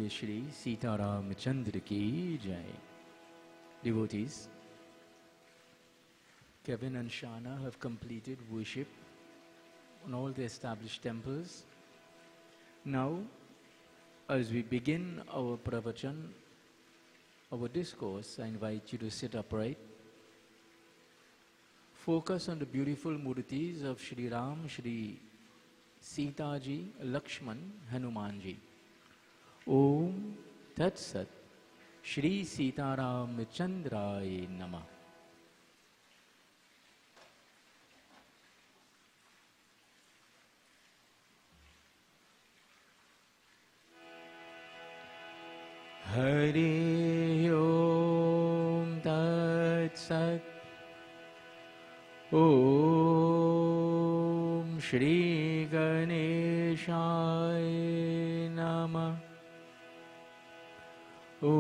बोलिए श्री सीतारामचंद्र की जय. Devotees, Kevin and Shana have completed worship on all the established temples. Now, as we begin our pravachan, our discourse, I invite you to sit upright. Focus on the beautiful murtis of Shri Ram, Shri Sita ji, Lakshman, Hanuman ji. Om Tat Sat, Shri Sitaramchandraya Namah. Hari Om Tat Sat. Om Shri Ganeshaya Namah. Om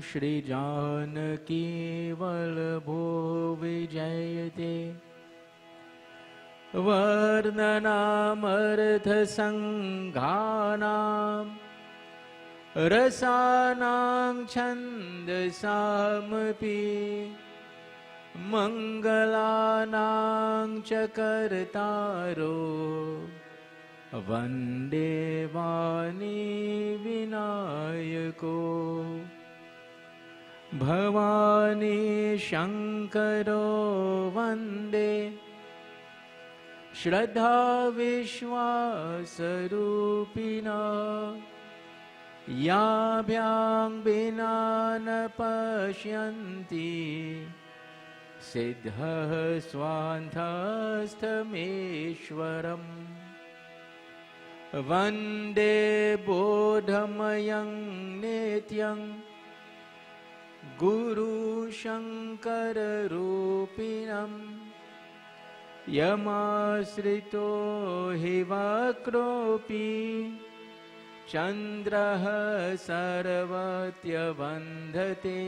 Shri Janaki Vallabho Vijayate Vardhanamartha Sanghanam Rasanam Chandasamapi Mangalanam Chakartaro Vande Vani Vinayako Bhavani Shankaro Vande Shraddha Vishwasarupina Yabhyam Vinana Pashyanti Siddha Swanthastameeshwaram Vande Bodhamayang Nityang Guru Shankara Rupinam Yamasrito Hivakropi Chandraha Sarvatya Vandhate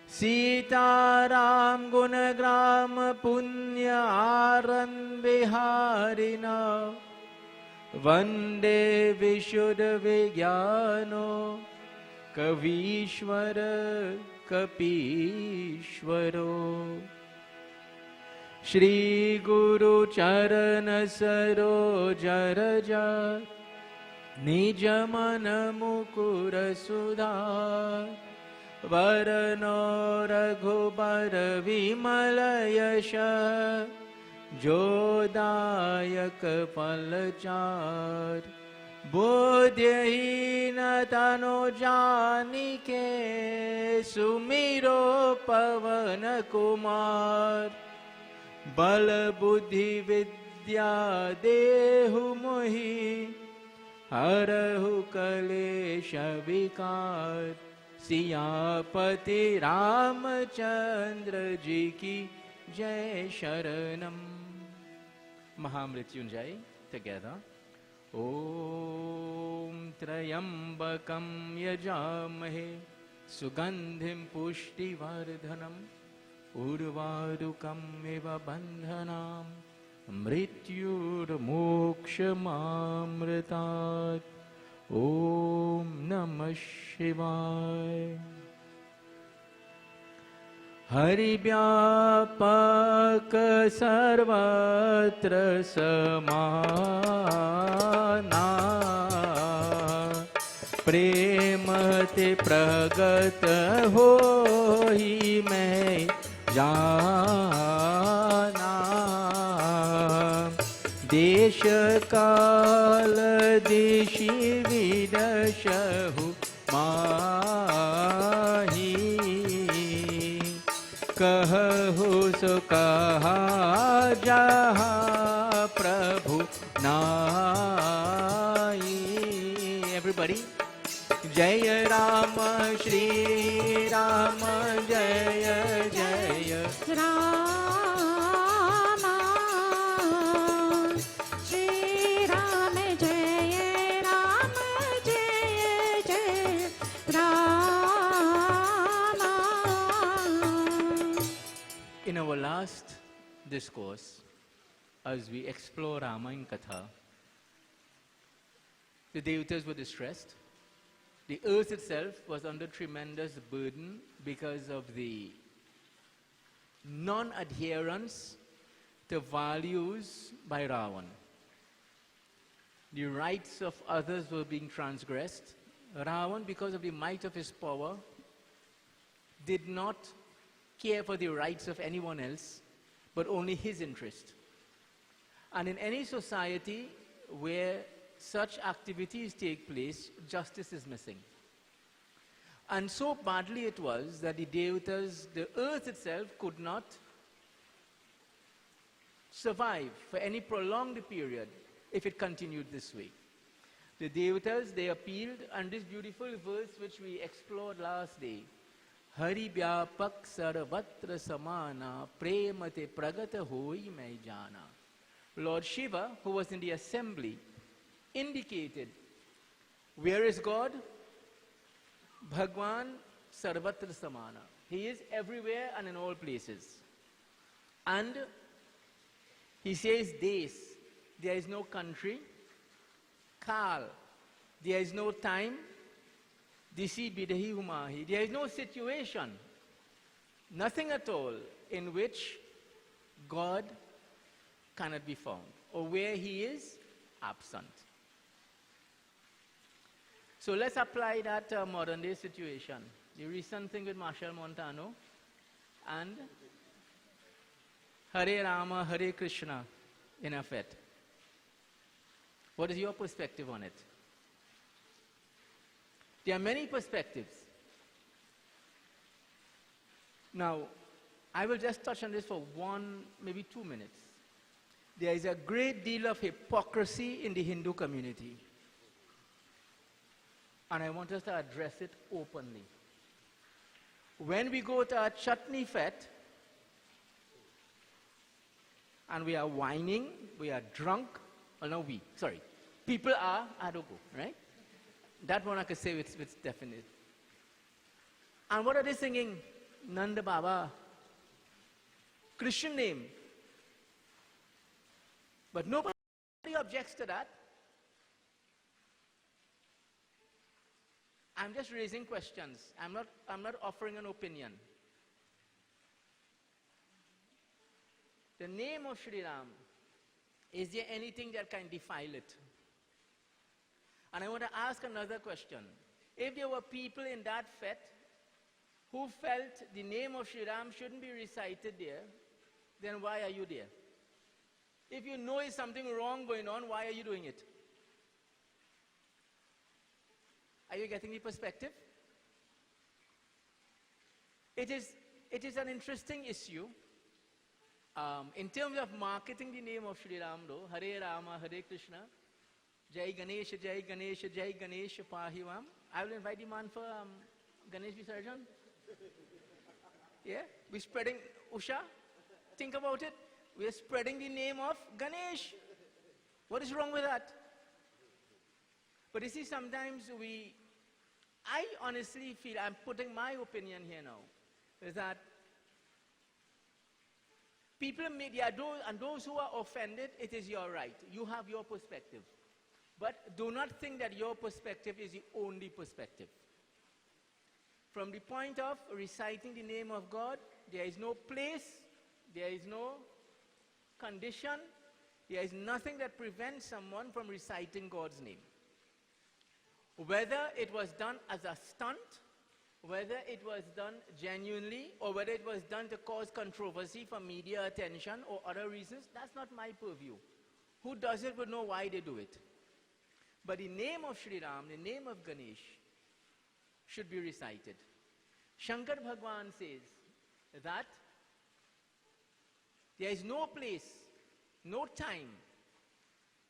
Sitaram Gunagram Punya Aran Viharina Vande Vishuddha Vigyano Kavishwara Kapishwaro Shri Guru Charana Saroja Raja Nijamana Mukura Sudha Varano Raghubara Vimala Yasha Jodayak Palachar Bodhyahina Tano Janike Sumiro Pavana Kumar Bala Buddhi Vidya Dehu Mohi Harahu Kalesha Vikar Siyapati Ramachandra Ji Ki Jai Sharanam. Mahamrityunjay together. Om Trayambakam Yajamahe Sugandhim Pushti Vardhanam Urvarukam Eva Bandhanam Mrityur Mokshamamritat. Om Namah Shivaya. Hari Vyapaka Sarvatra Samana Premate Pragat Hohi Mein Jana Desha Kala Deshi Vidashahu Mahi Kahu so kaha jaha Prabhu nai. Everybody. Jaya Rama Shri Rama Jaya Jaya Rama Shri Rama Jaya Rama Jaya Jaya Rama. In our last discourse, as we explore Ramayana Katha, The devatas were distressed. The earth itself was under tremendous burden because of the non-adherence to values by Ravan. The rights of others were being transgressed. Ravan, because of the might of his power, did not care for the rights of anyone else, but only his interest. And in any society where such activities take place, justice is missing. And so badly it was that the devatas, the earth itself, could not survive for any prolonged period if it continued this way. The devatas, they appealed, and this beautiful verse which we explored last day, Hari Vyapak Sarvatra Samana Premate Pragata Hoi Mai Jana. Lord Shiva, who was in the assembly, indicated, where is God? Bhagwan Sarvatra Samana. He is everywhere and in all places. And he says Des, there is no country. Kal, there is no time. Disi Bidahi Humahi, there is no situation, nothing at all in which God cannot be found, or where he is absent. So let's apply that to a modern day situation. The recent thing with Marshall Montano and Hare Rama, Hare Krishna in effect. What is your perspective on it? There are many perspectives. Now, I will just touch on this for 1, maybe 2 minutes. There is a great deal of hypocrisy in the Hindu community. And I want us to address it openly. When we go to a chutney fete, and we are whining, we are drunk, people are, I don't go, right? That one I can say with definite. And what are they singing? Nanda Baba. Christian name. But nobody objects to that. I'm just raising questions. I'm not offering an opinion. The name of Sri Ram, is there anything that can defile it? And I want to ask another question. If there were people in that fete who felt the name of Sri Ram shouldn't be recited there, then why are you there? If you know there's something wrong going on, why are you doing it? Are you getting the perspective? It is an interesting issue. In terms of marketing the name of Sri Ram, though, Hare Rama, Hare Krishna, Jai Ganesh, Jai Ganesh, Jai Ganesh, Pahivam. I will invite the man for Ganesh Visarjan. Yeah? We're spreading, Usha, think about it. We're spreading the name of Ganesh. What is wrong with that? But you see, sometimes I honestly feel, I'm putting my opinion here now, is that people and those who are offended, it is your right. You have your perspective. But do not think that your perspective is the only perspective. From the point of reciting the name of God, there is no place, there is no condition, there is nothing that prevents someone from reciting God's name. Whether it was done as a stunt, whether it was done genuinely, or whether it was done to cause controversy for media attention or other reasons, that's not my purview. Who does it would know why they do it. But the name of Sri Ram, the name of Ganesh, should be recited. Shankar Bhagwan says that there is no place, no time,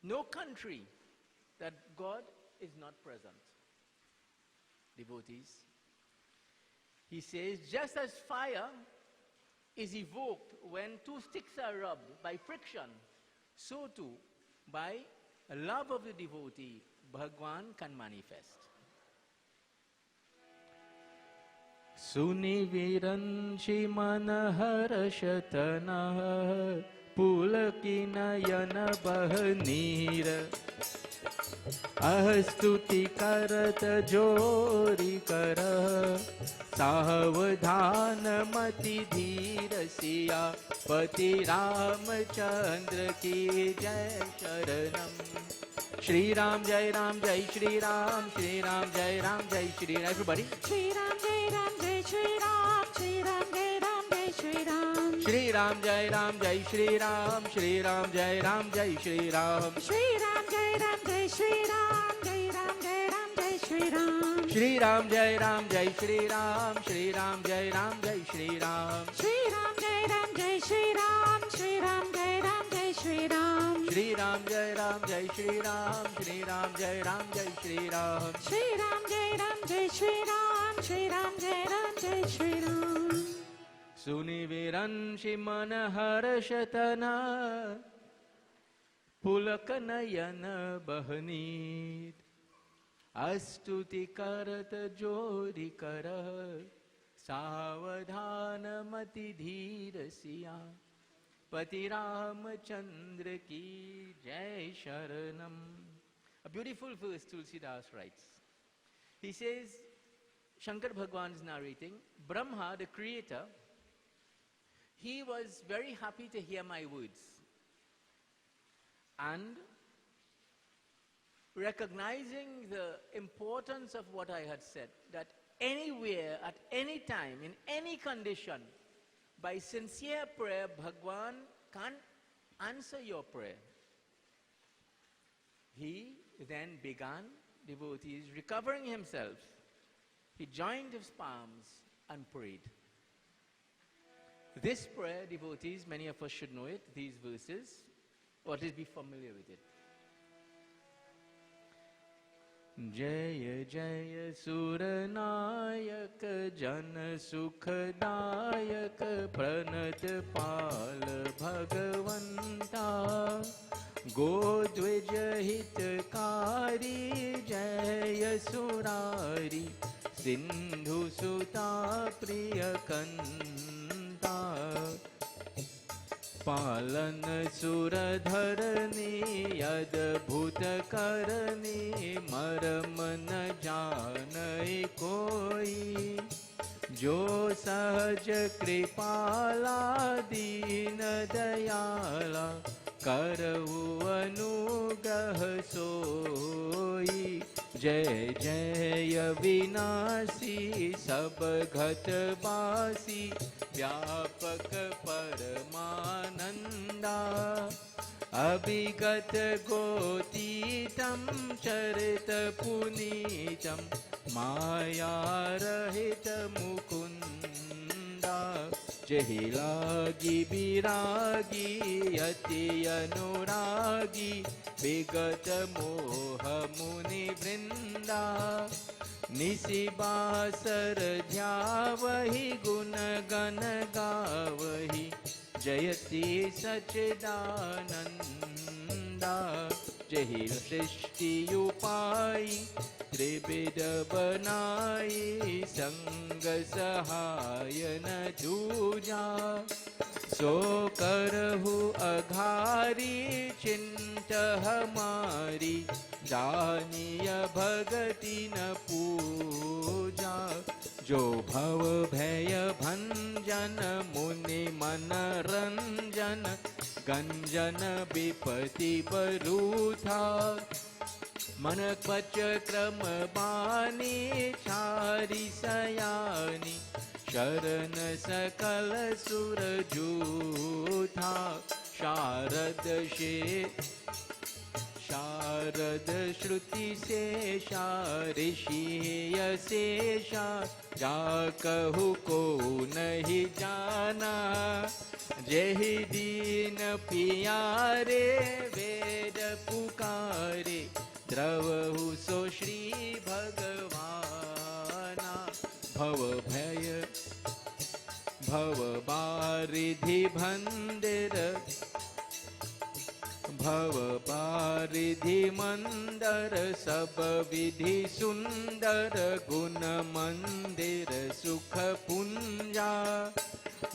no country that God is not present. Devotees, he says, just as fire is evoked when two sticks are rubbed by friction, so too, by love of the devotee, Bhagwan can manifest. Suniviranchi manahara shatana Pulki नयन बह नीर स्तुति करत जोरी कर सावधान मति धीर सिया पति रामचंद्र की जय शरणम। श्री राम जय श्री राम जय Shri Ram. Everybody Shri Ram Jai Ram Jai Shri Ram, Shri Ram Jai Ram Jai Shri Ram. Shri Ram जय श्री राम, श्री राम जय Shri Ram. Shri Ram Jai Ram Jai Shri Ram, Jai Ram Jai Ram Jai Shri Ram. Shri Ram जय श्री राम, श्री राम जय Shri Ram. Shri Ram Jai Ram Jai Shri Ram, Shri Ram Jai Ram Jai Shri Ram. Shri Ram जय श्री राम, श्री राम जय Shri Ram. Shri Ram Jai Ram Jai Shri Ram, Shri Ram Jai Ram Jai Shri Ram. सुनि विरंसि मन हर्षतन पुलक नयन बहनीत स्तुति करत जोरी कर सावधान मति धीर सिया पति रामचंद्र की जय शरणम। A beautiful verse Tulsidas writes. He says, Shankar Bhagwan is narrating, Brahma, the creator, he was very happy to hear my words. And recognizing the importance of what I had said, that anywhere, at any time, in any condition, by sincere prayer, Bhagwan can answer your prayer. He then began, devotees, recovering himself. He joined his palms and prayed. This prayer, devotees, many of us should know it, these verses, or at least be familiar with it. जय जय सुरनायक जन सुखदायक प्रणत पाल भगवंता गोद्विज हितकारी जय सुरारी सिंधु सुता प्रिय कंता पालन सुरधरनी अद्भुत करनी मरम न जानई कोई जो सहज कृपाला दीन दयाला करहु अनुग्रह सोई जय जय विनाशी सब घट बासी व्यापक परमानंदा अभिगत गोतीतम चरित पुनीतम माया रहित मुकुंदा जहि लागी विरागी अति अनुरागी विगत मोह मुनि वृंदा निशिबासर ध्यावहि गुण गण गावहि जयति सच्चिदानंदा जहि सृष्टि उपाई त्रिविध बनाई संग सहाय न दूजा सो करहु अघारी चिंत हमारी जानिय भगति न पूजा जो भव भय भंजन मुनि मन रंजन गंजन विपति बरूथा मन पच क्रम बानी चारि सयानी शरण सकल सुर जूथा शारद श्रुति शेषा ऋषि शेषा जा कहु को नहीं जाना जेहि दीन पियारे वेद पुकारे द्रवहु सो श्री भगवाना भव बारिधि भंदिर भव बारिधि मंदर सब विधि सुंदर गुण मंदिर सुख पुंजा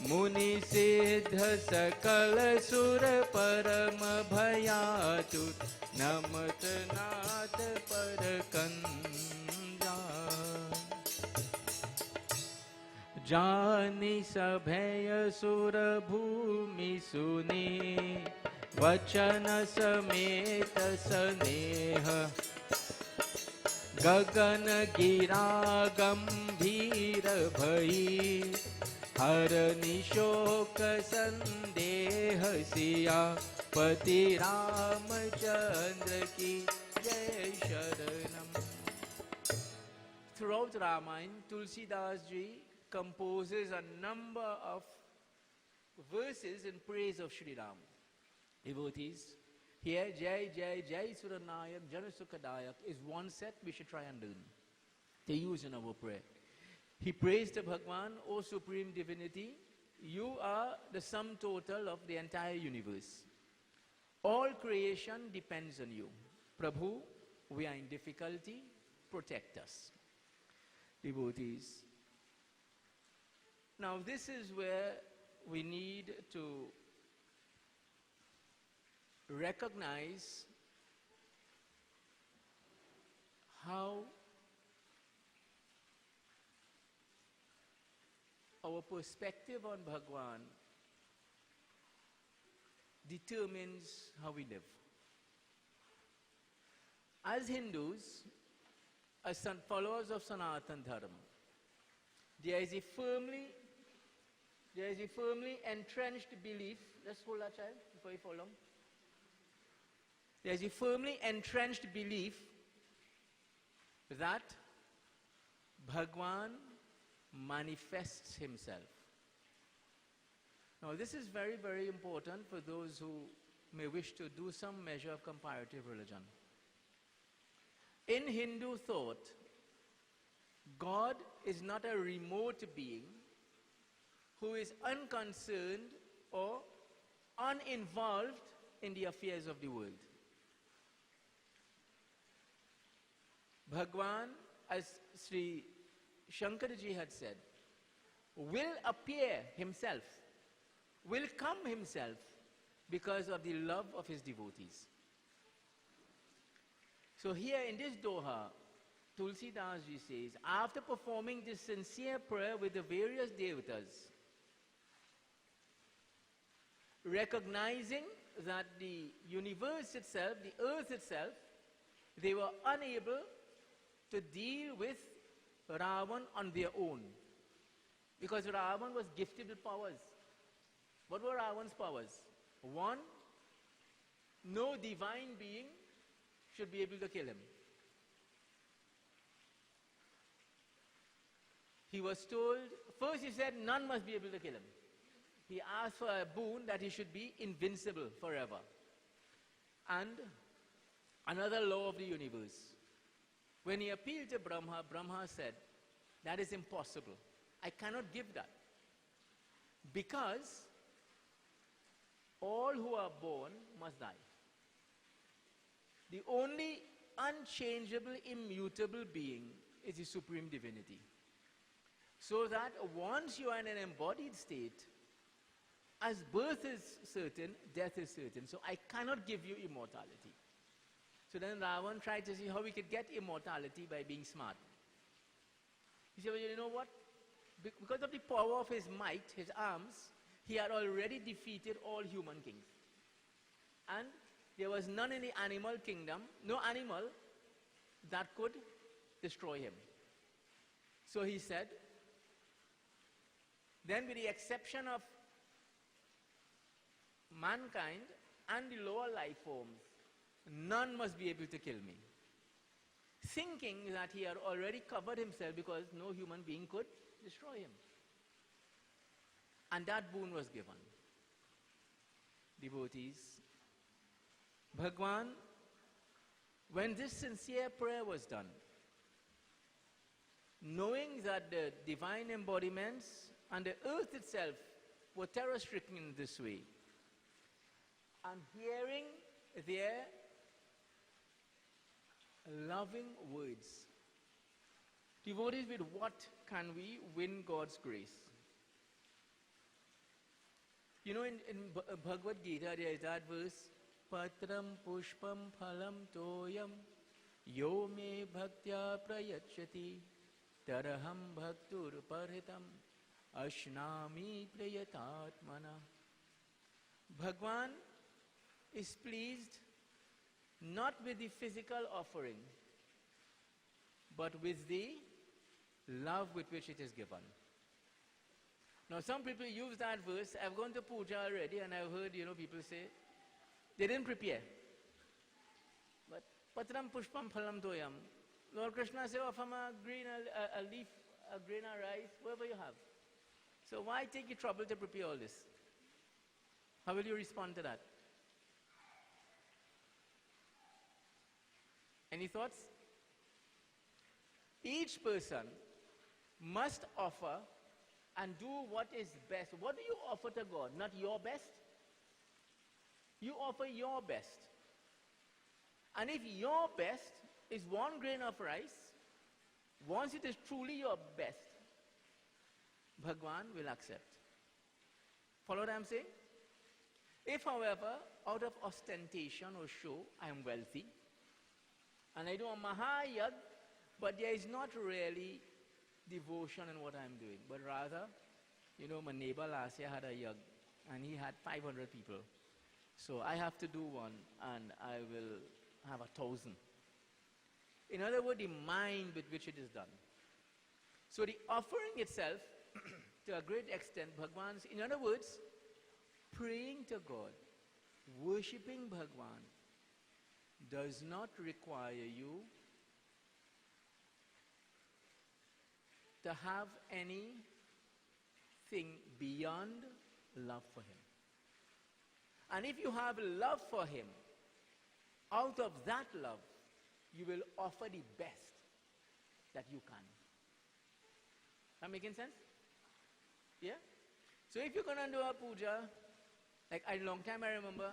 मुनि सिद्ध सकल सुर परम भयातुर नमत नाथ पर कंजा जानि सभय सुर भूमि सुनी वचन समेत स्नेह गगन गिरा गंभीर भई हर निशोक संदेह सिया पति रामचंद्र की जय शरणम. Throughout Ramayana, Tulsidas ji composes a number of verses in praise of Sri Ram. Devotees, here Jai Jai Jai Suranayak Jana Sukhadayak is one set we should try and learn to use in our prayer. He prays to Bhagwan, O Supreme Divinity, you are the sum total of the entire universe. All creation depends on you. Prabhu, we are in difficulty, protect us. Devotees, now this is where we need to recognize how our perspective on Bhagwan determines how we live. As Hindus, as followers of Sanatana Dharma, there is a firmly entrenched belief. Let's hold that child before you fall down. There is a firmly entrenched belief that Bhagwan manifests himself. Now this is very, very important for those who may wish to do some measure of comparative religion. In Hindu thought, God is not a remote being who is unconcerned or uninvolved in the affairs of the world. Bhagwan, as Sri Shankarji had said, will appear himself, will come himself because of the love of his devotees. So here in this Doha, Tulsidas ji says, after performing this sincere prayer with the various devatas, recognizing that the universe itself, the earth itself, they were unable to deal with Ravan on their own. Because Ravan was gifted with powers. What were Ravan's powers? One, no divine being should be able to kill him. He was told, first he said none must be able to kill him. He asked for a boon that he should be invincible forever. And another law of the universe. When he appealed to Brahma, Brahma said, that is impossible. I cannot give that. Because all who are born must die. The only unchangeable, immutable being is the Supreme Divinity. So that once you are in an embodied state, as birth is certain, death is certain. So I cannot give you immortality. So then Ravan tried to see how we could get immortality by being smart. He said, well, you know what? Because of the power of his might, his arms, he had already defeated all human kings. And there was none in the animal kingdom, no animal that could destroy him. So he said, then with the exception of mankind and the lower life forms, none must be able to kill me. Thinking that he had already covered himself because no human being could destroy him. And that boon was given. Devotees, Bhagwan, when this sincere prayer was done, knowing that the divine embodiments and the earth itself were terror-stricken in this way, and hearing their loving words, devotees, with what can we win God's grace? You know, in Bhagavad Gita, there is that verse, Patram pushpam phalam toyam yo me bhaktya prayachati taraham bhaktur parhitam ashnami prayatatmana. Bhagwan is pleased not with the physical offering, but with the love with which it is given. Now some people use that verse. I've gone to puja already and I've heard, people say, they didn't prepare. But patram pushpam phalam toyam. Lord Krishna said, offer a grain, a leaf, a grain of rice, whatever you have. So why take the trouble to prepare all this? How will you respond to that? Any thoughts? Each person must offer and do what is best. What do you offer to God? Not your best. You offer your best. And if your best is 1 grain of rice, once it is truly your best, Bhagwan will accept. Follow what I'm saying? If, however, out of ostentation or show, I am wealthy, and I do a Mahayag, but there is not really devotion in what I'm doing, but rather, my neighbor last year had a yag, and he had 500 people. So I have to do one, and I will have 1,000. In other words, the mind with which it is done. So the offering itself, to a great extent, Bhagwan's, in other words, praying to God, worshipping Bhagwan, does not require you to have anything beyond love for Him. And if you have love for Him, out of that love, you will offer the best that you can. That making sense? Yeah? So if you're going to do a puja, like a long time I remember,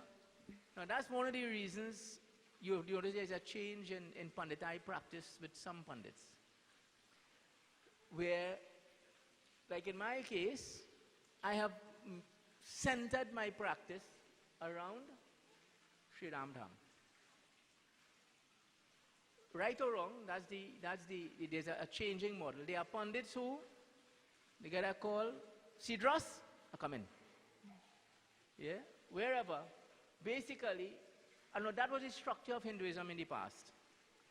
now that's one of the reasons you notice there's a change in Panditai practice with some Pandits. Where, like in my case, I have centered my practice around Sri Ram Dham. Right or wrong, there's a changing model. There are Pandits who, they get a call, Ssrd, come in. Yeah, wherever, basically, I know that was the structure of Hinduism in the past,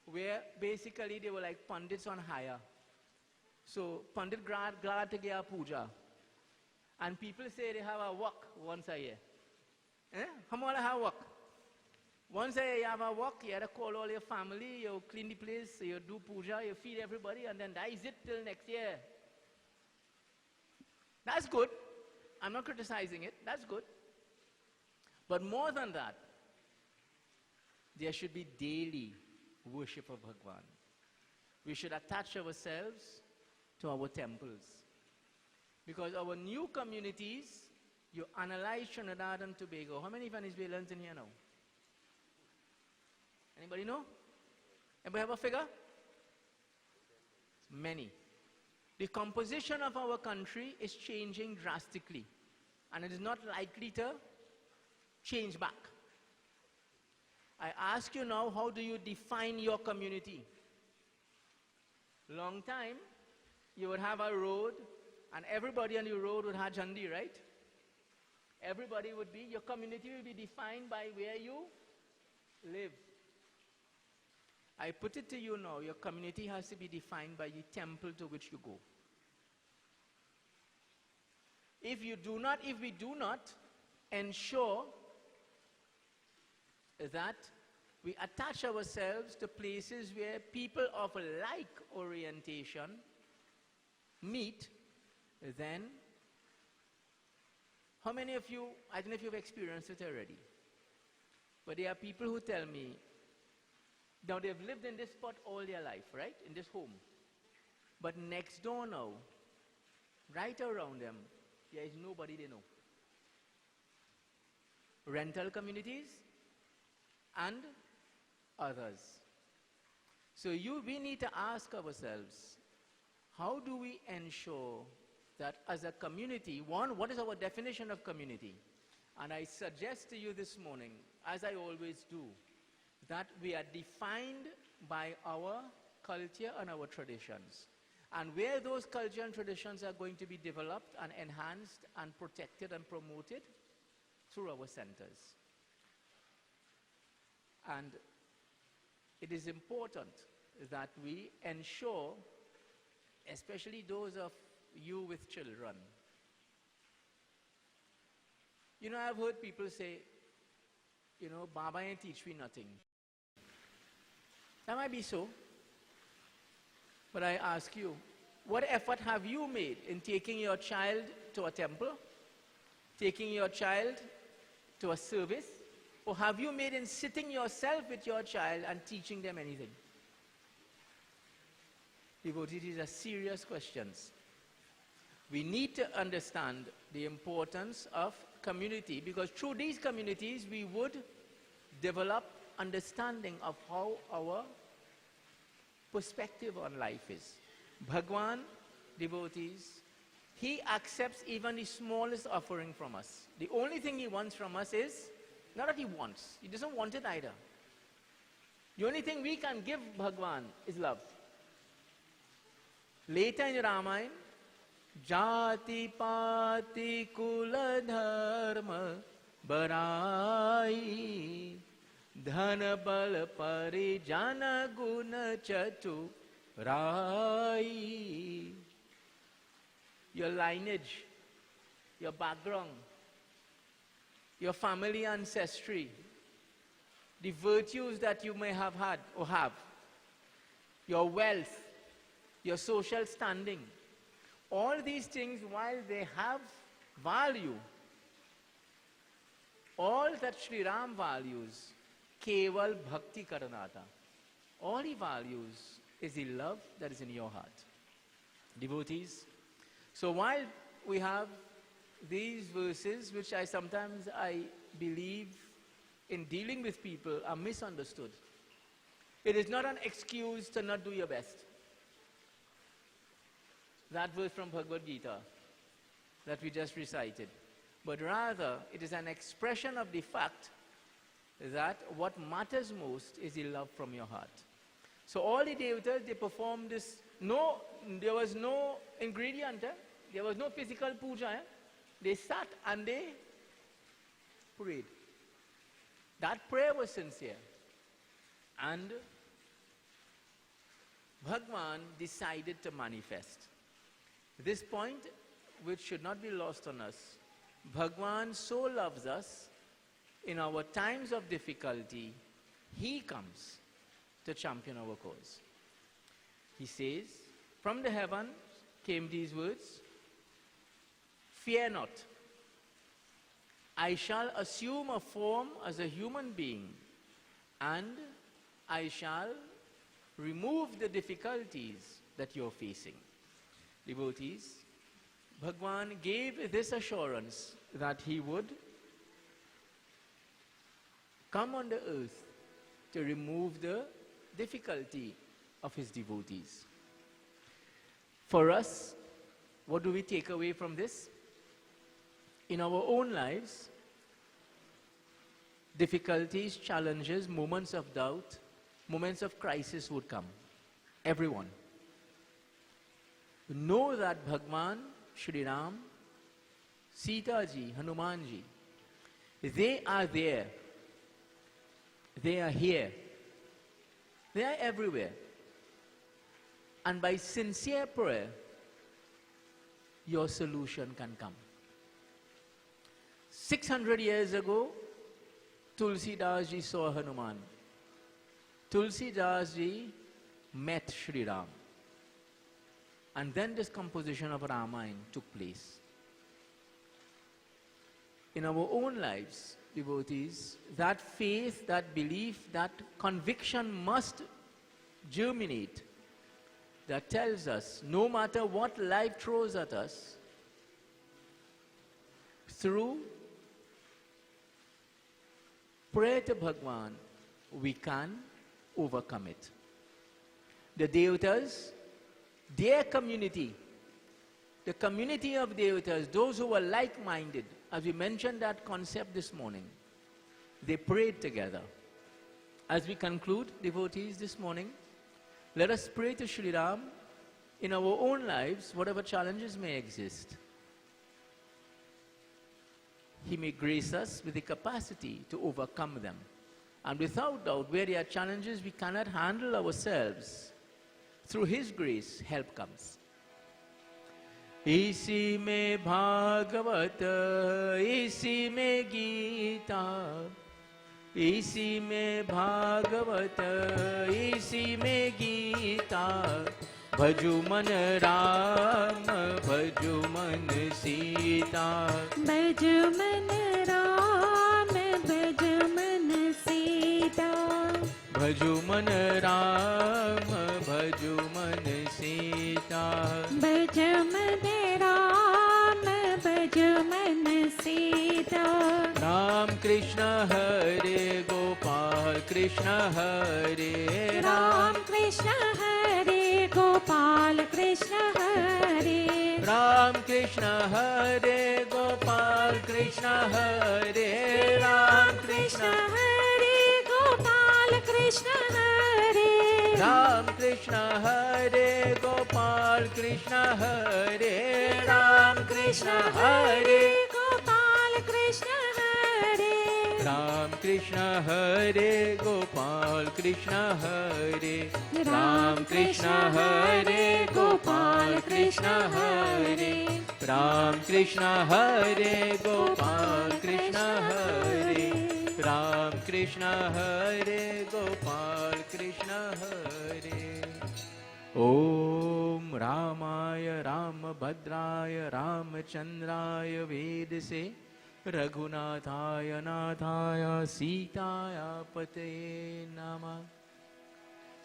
where basically they were like Pandits on hire. So, Pandit glad to get a puja. And people say they have a walk once a year. How much have a walk? Once a year you have a walk, you have to call all your family, you clean the place, you do puja, you feed everybody, and then that is it till next year. That's good. I'm not criticizing it. That's good. But more than that, there should be daily worship of Bhagwan. We should attach ourselves to our temples. Because our new communities, you analyze Trinidad and Tobago. How many Venezuelans in here now? Anybody know? Anybody have a figure? Many. The composition of our country is changing drastically. And it is not likely to change back. I ask you now, how do you define your community? Long time, you would have a road, and everybody on the road would have Jandi, right? Everybody would be, your community will be defined by where you live. I put it to you now, your community has to be defined by the temple to which you go. If we do not ensure that we attach ourselves to places where people of like orientation meet, then how many of you, I don't know if you've experienced it already, but there are people who tell me, now they've lived in this spot all their life, right? In this home. But next door now, right around them, there is nobody they know. Rental communities and others. So we need to ask ourselves, how do we ensure that as a community, one, what is our definition of community? And I suggest to you this morning, as I always do, that we are defined by our culture and our traditions. And where those culture and traditions are going to be developed and enhanced and protected and promoted through our centers. And it is important that we ensure, especially those of you with children. You know, I've heard people say, you know, Baba ain't teach me nothing. That might be so. But I ask you, what effort have you made in taking your child to a temple, taking your child to a service, or have you made in sitting yourself with your child and teaching them anything? Devotees, these are serious questions. We need to understand the importance of community, because through these communities we would develop understanding of how our perspective on life is. Bhagwan, devotees, he accepts even the smallest offering from us. The only thing he wants from us is, not that he wants, he doesn't want it either. The only thing we can give Bhagwan is love. Later in Ramayana, Jati Pati Kula Dharma Barai Dhana Bal Parijana Guna Chatu Rai. Your lineage, your background, your family ancestry, the virtues that you may have had or have, your wealth, your social standing, all these things, while they have value, all that Sri Ram values, keval bhakti karanata, all he values is the love that is in your heart. Devotees, so while we have these verses, which I believe in dealing with people are misunderstood, it is not an excuse to not do your best. That verse from Bhagavad Gita that we just recited. But rather, it is an expression of the fact that what matters most is the love from your heart. So all the devatas, they performed this. There was no ingredient. There was no physical puja. They sat and they prayed. That prayer was sincere. And Bhagwan decided to manifest. This point, which should not be lost on us, Bhagwan so loves us, in our times of difficulty, he comes to champion our cause. He says, from the heaven came these words, fear not, I shall assume a form as a human being, and I shall remove the difficulties that you're facing. Devotees, Bhagwan gave this assurance that he would come on the earth to remove the difficulty of his devotees. For us, what do we take away from this? In our own lives, difficulties, challenges, moments of doubt, moments of crisis would come. Everyone. Know that Bhagwan, Shri Ram, Sita ji, Hanuman ji, they are there. They are here. They are everywhere. And by sincere prayer, your solution can come. 600 years ago, Tulsi Das ji saw Hanuman. Tulsi Das ji met Shri Ram. And then this composition of Ramayana took place. In our own lives, devotees, that faith, that belief, that conviction must germinate. That tells us, no matter what life throws at us, through prayer to Bhagwan, we can overcome it. The devatas, their community, the community of devatas, those who were like-minded, as we mentioned that concept this morning, they prayed together. As we conclude, devotees, this morning, let us pray to Sri Ram in our own lives, whatever challenges may exist. He may grace us with the capacity to overcome them. And without doubt, where there are challenges we cannot handle ourselves, through His grace, help comes. इसी में भागवत, इसी में गीता, इसी में भागवत, इसी में गीता, भजु मन राम, भजु मन सीता, भजु मन राम, भजु मन सीता, भजु मन राम, भजु मन सीता, भजु मन राम, भजु मन सीता। राम कृष्ण हरे गोपाल कृष्ण हरे राम कृष्ण हरे गोपाल कृष्ण हरे, राम कृष्ण हरे गोपाल कृष्ण हरे, राम कृष्ण हरे गोपाल कृष्ण हरे, राम कृष्ण हरे गोपाल कृष्ण हरे, राम कृष्ण हरे गोपाल कृष्ण हरे, राम कृष्ण हरे गोपाल कृष्ण हरे, राम कृष्ण हरे गोपाल कृष्ण हरे, राम कृष्ण हरे गोपाल कृष्ण हरे, राम कृष्ण हरे गोपाल कृष्ण हरे। ओम रामाय रामभद्राय रामचंद्राय वेदसे रघुनाथाय नाथाय सीताय पतये नमः।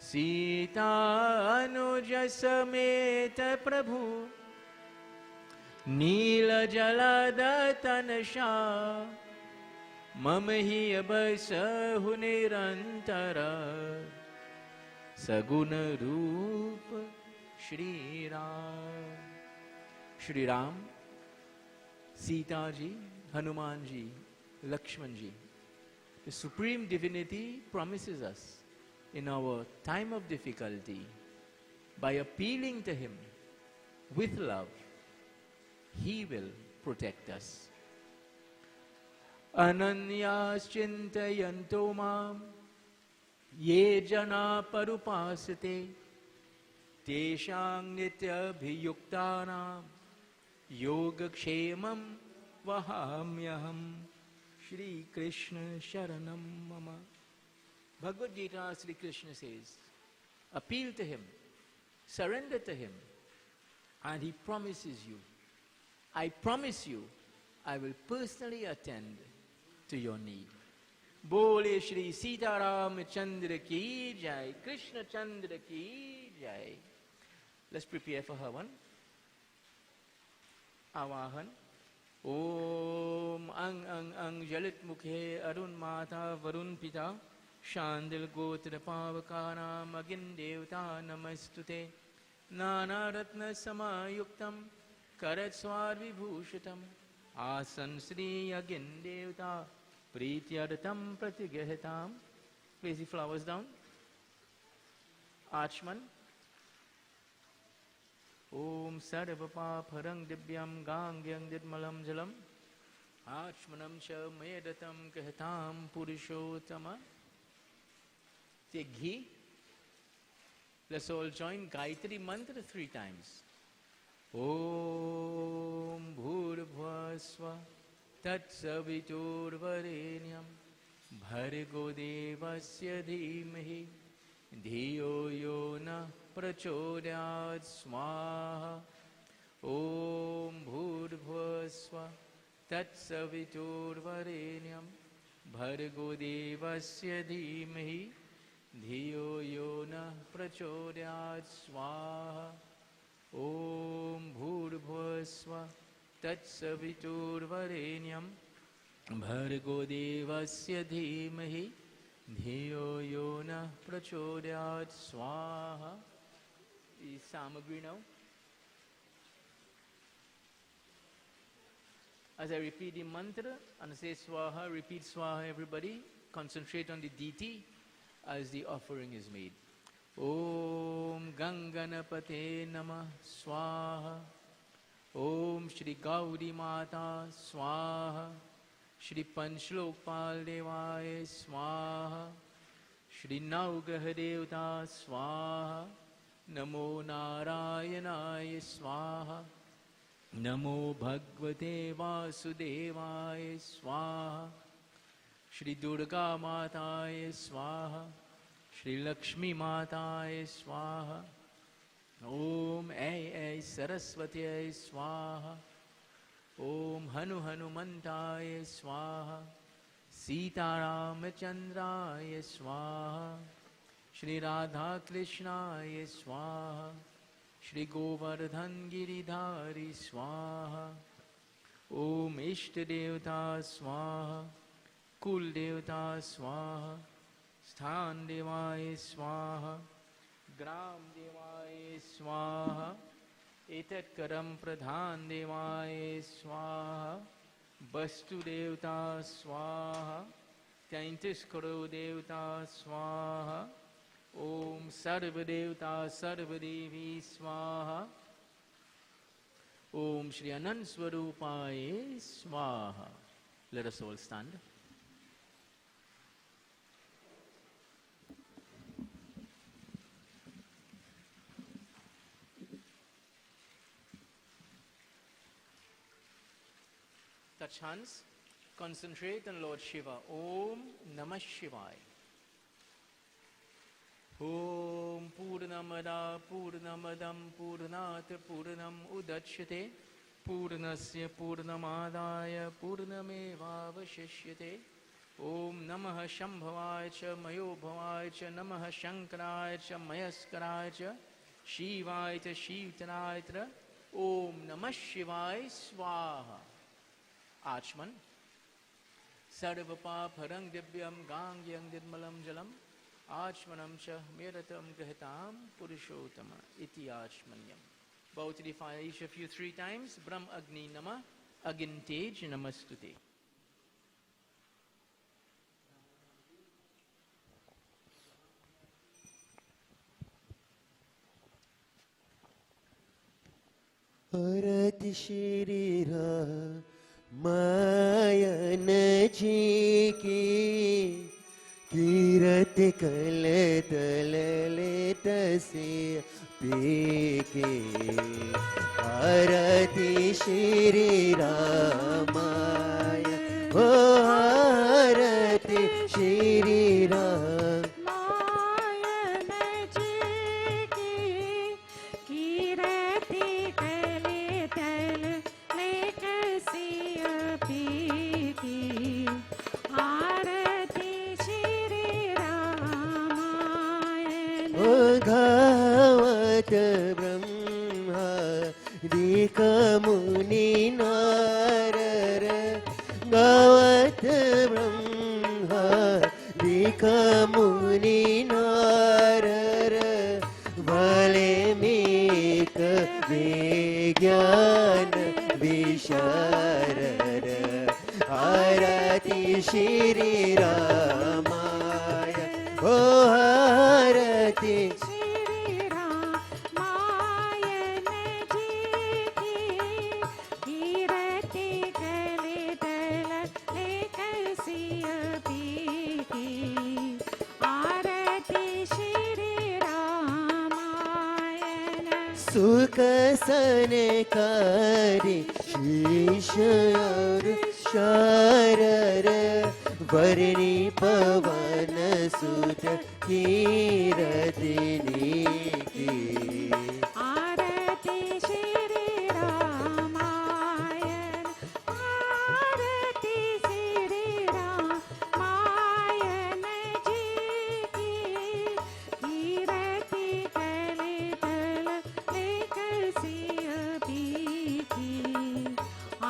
सीता अनुज समेत प्रभु नील जलदतनशा, मम ही बसहु निरंतर सगुण रूप Shri Ram. Shri Ram, Sita ji, Hanuman ji, Lakshman ji, the Supreme Divinity promises us in our time of difficulty, by appealing to Him with love, He will protect us. Ananyas chintayanto mam ye jana parupasate teshang nitya bhiyuktanam yogakshemam Vahamyaham. Shri Krishna Sharanam Mama. Bhagavad Gita, Shri Krishna says, appeal to Him, surrender to Him, and He promises you, I promise you, I will personally attend to your need. Bole Shri Sita Ram Chandra ki jai, Krishna Chandra ki jai. Let's prepare for Havan. Avahan. ओम अंग अंग अंग जलित मुखे अरुण माता वरुण पिता शांदिल गोत्र पावका नाम अगिन देवता नमस्तुते नाना रत्न समायुक्तम करत स्वार विभूषितम आसन श्री अगिन देवता प्रीत्यर्थम प्रतिगहताम। Place the flowers down. Archman. Om sarvapapharang divyam gangyam dirmalam jalam Achmanam cha medatam kahtam purushottama. Take ghee. Let's all join Gayatri mantra 3 times. Om bhurvasva tatsaviturvarenyam bhargo devasya dhimahi dhiyo yo na prachodayat swaha. Om bhurvasva tatsaviturvarenyam bhargo devasya dhimahi dhiyo yo na prachodayat swaha. Om bhurvasva tatsaviturvarenyam bhargo devasya dhimahi dhiyo yo na prachodayat swaha. Is samagri now? As I repeat the mantra and say Swaha, repeat Swaha everybody. Concentrate on the deity as the offering is made. Om Ganganapate Namah Swaha. Om Shri Gauri Mata Swaha. Shri Panchlokpal Devaya Swaha. Shri Navgraha Devta Swaha. Namo Narayanaya Swaha. Namo Bhagavate Vasudevaya Swaha. Shri Durga Mataya Swaha. Shri Lakshmi Mataya Swaha. Om Ai Saraswati Swaha. Om Hanu Hanumantaya Swaha. Sita Ramachandraya Swaha. Shri Radha Krishnaya Swaha. Shri Govardhan Giridhari Swaha. Om Ishta Devta Swaha. Kul Devta Swaha. Sthan Devaya Swaha. Gram Devaya Swaha. Etat Karam Pradhan Devaya Swaha. Bastu Devta Swaha. Taintis Karo Devta Swaha. Om Ssrd Devta Ssrd Devi Swaha. Om Shri Anand Swarupaye Swaha. Let us all stand. Touch hands. Concentrate on Lord Shiva. Om Namah Shivaya. Om Purnamada Purnamadam Purnat Purnam Udachyate Purnasya Purnamadaya Purnamevavashishyate. Om Namah Shambhavaya Cha Mayobhavaya Cha Namah Shankaraya Cha Mayaskaraya Cha Shivaya Cha Shivtanaya Cha. Om Namah Shivaya Swaha. Achman. Sarvapa Parang Divyam Gangyam Dirmalam Jalam. Achmanam cha meratam grahitam purushottama iti achmanyam. Bow to the fire, each of you 3 times. Brahm Agni Nama Agintej Namastute. Arati Shri Ramayan ji ki Kirat कल तल लेत से पीके आरती श्री रामाय हो आरती श्री राम मायन जी की कीरति कले तल lake Siya P की आरती श्री रामायण गावत ब्रह्मा दिक मुनि नारर गावत ब्रह्मा दिक मुनि नारर वाल्मीक विज्ञान विशारद आरती श्री रामाय ओ आरती श्री रामायण जी की कीरति कले तल लेक सिया पी की आरती श्री रामायण सुख सनकारी शीश और शारर वर्णी पवन सुत कीरतिनी की आरती श्री रामायण आरती श्री रामायण जी की कीरति कले तल लेक सिया पी की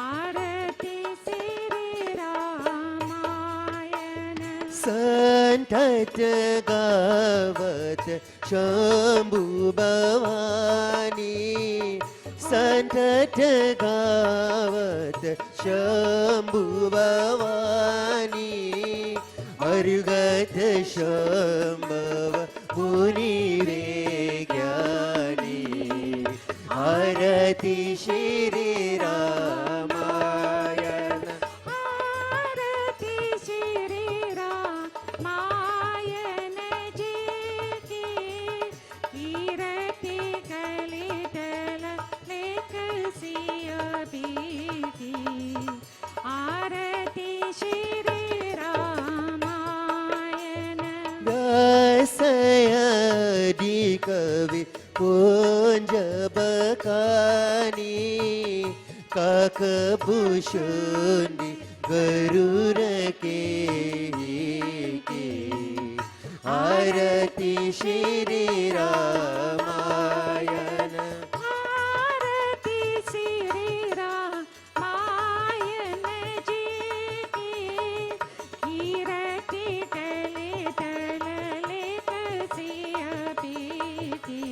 आरती श्री रामायण संतत गावत शंभु भवानी संतत गावत शंभु भवानी अर्गत शंभव मुनि ज्ञानी आरती श्री रामायण आरती श्री रामायण जी की कीर्ति कलितल लेख सिया बीती आरती श्री रामायण व्यासयादि कवि कुंज बकानी काकभूषुंडी गरुड़ के आरती श्री रामायण आरती श्री रामायण जी की कीर्ति कलितल लेख सिया बीती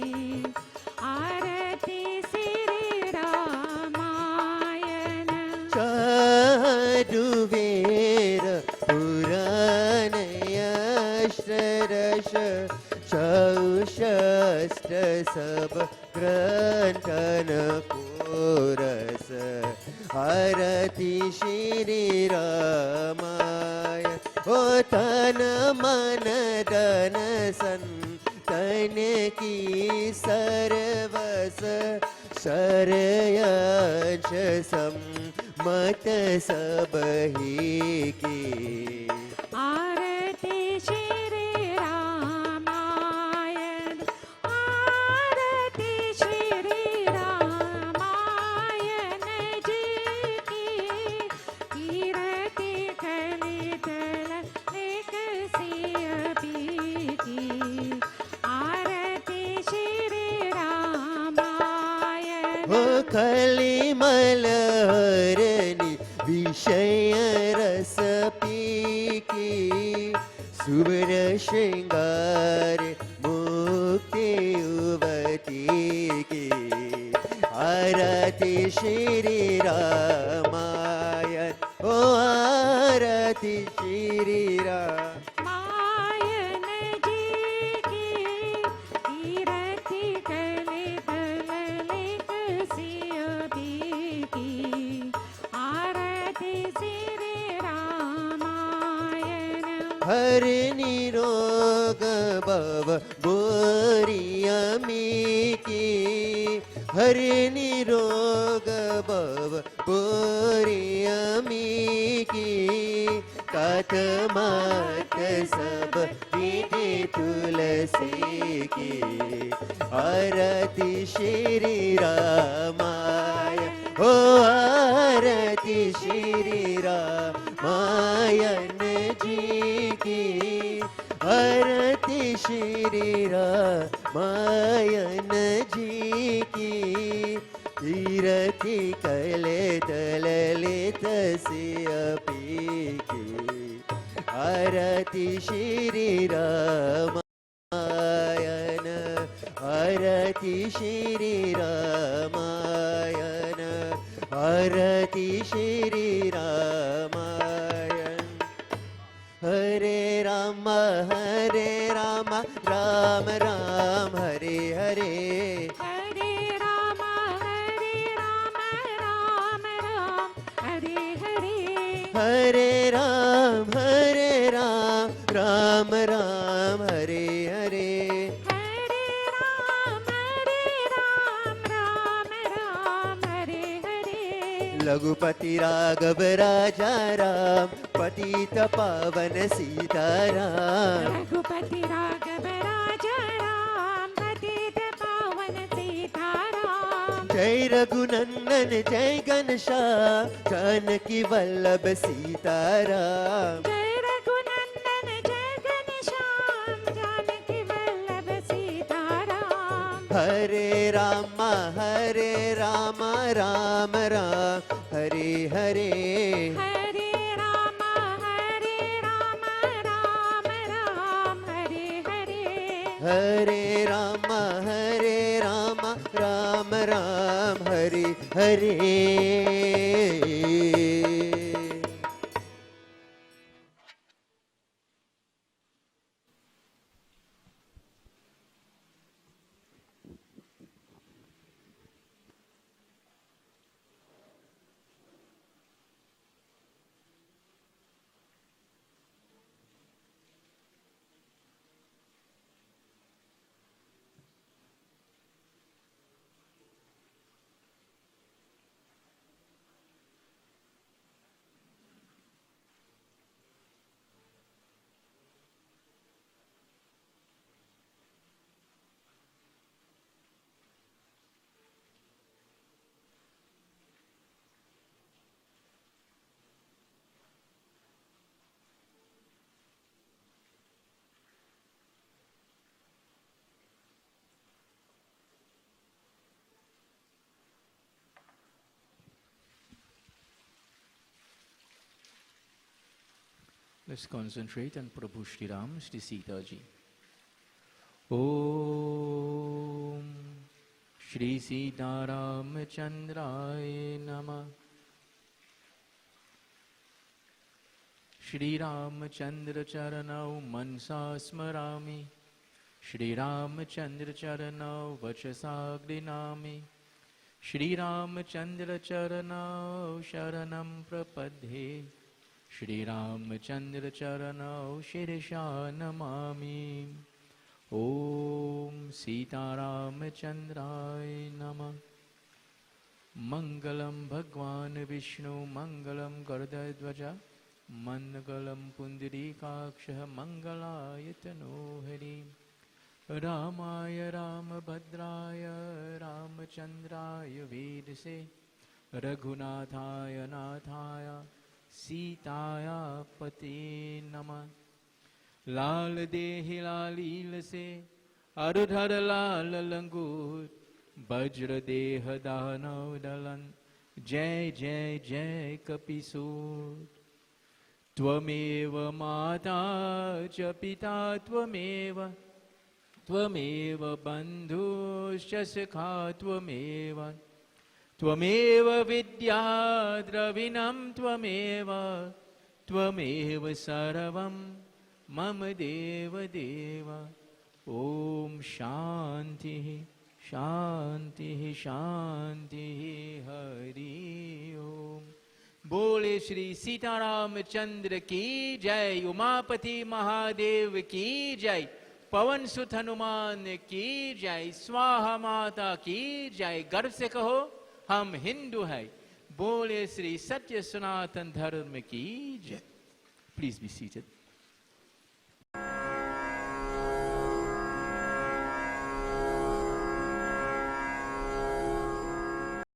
आरती श्री रामायण चारुवेर पुराण अष्टदश चौषष्ट सब ग्रंथन कोरस आरती श्री रामायण ओ तन मन धन संतन की सर्वस सरयंश सम्मत सबही की आरती श्री रामायण आरती श्री रामायण जी की कीर्ति कलितल लेख सिया बीती आरती श्री रामायण हो कलिमल हरणी विषय रस पीकी सुवर श्रृंगार मुक्ति युवती की आरती श्री रामायण ओ आरती श्री रामायण जी की कीर्ति कलितल लेख सिया बीती आरती श्री रामायण हर निरोग भव बोरियमी की हर निरोग भव बोरियमी की कात मात सब विधि तुलसी की आरती श्री रामायण ओ आरती श्री रामायण जी की आरती श्री रामायण जी की कीर्ति कलितल लेख सिया बीती आरती श्री रामायण आरती श्री रामायण आरती श्री रामायण हरे राम राम राम हरे हरे हरे राम राम राम हरे हरे हरे राम राम राम हरे हरे हरे राम राम राम हरे हरे लघुपति राघव राजा राम पतित पावन सीताराम रघुपति राघव राजा राम पतित पावन सीताराम जय रघुनंदन जय घनश्याम जानकी वल्लभ सीताराम जय रघुनंदन जय घनश्याम जानकी वल्लभ सीताराम हरे Ram Ram Ram Hare Hare Hare Ram Ram Ram Hare Hare Hare Ram Ram Ram Hare Hare Let's concentrate on Prabhu Shri Ram, Shri Sita Ji. Om Shri Sita Ramachandraya Namah. Shri Ramachandra Charanau Mansa Smarami. Shri Ramachandra Charanau Vachasagrinami. Shri Ramachandra Charanau Sharanam Prapadhe. Shri Ramachandra Charanau Shirisha Namami. Om Sita Ramachandraya Namah. Mangalam Bhagwan Vishnu Mangalam Gardadvaja Mangalam Pundarikaksha Mangalayatano Hari Ramaya Ramabhadraya Ramachandraya Vedase Raghunathaya Nathaya Sitaya Pate Namah. Lal Dehi Lalil Se Arudhar Lal Langut Bajra Deha Danav Dalan Jai Jai Jai Kapisur Tvameva Mata Cha Pita Tvameva Tvameva Bandhu Shasakha Tvameva Tvameva Vidya Dravinam Tvameva Tvameva Saravam Mama Deva Deva. Om Shanti Shanti Shanti Hari Om. बोले श्री सीताराम चंद्र की जय, उमापति महादेव की जय, पवन सुत हनुमान की जय, स्वाहा माता की जय। गर्व से कहो हम हिंदू हैं। बोले श्री सत्य सनातन धर्म की जय। Please be seated.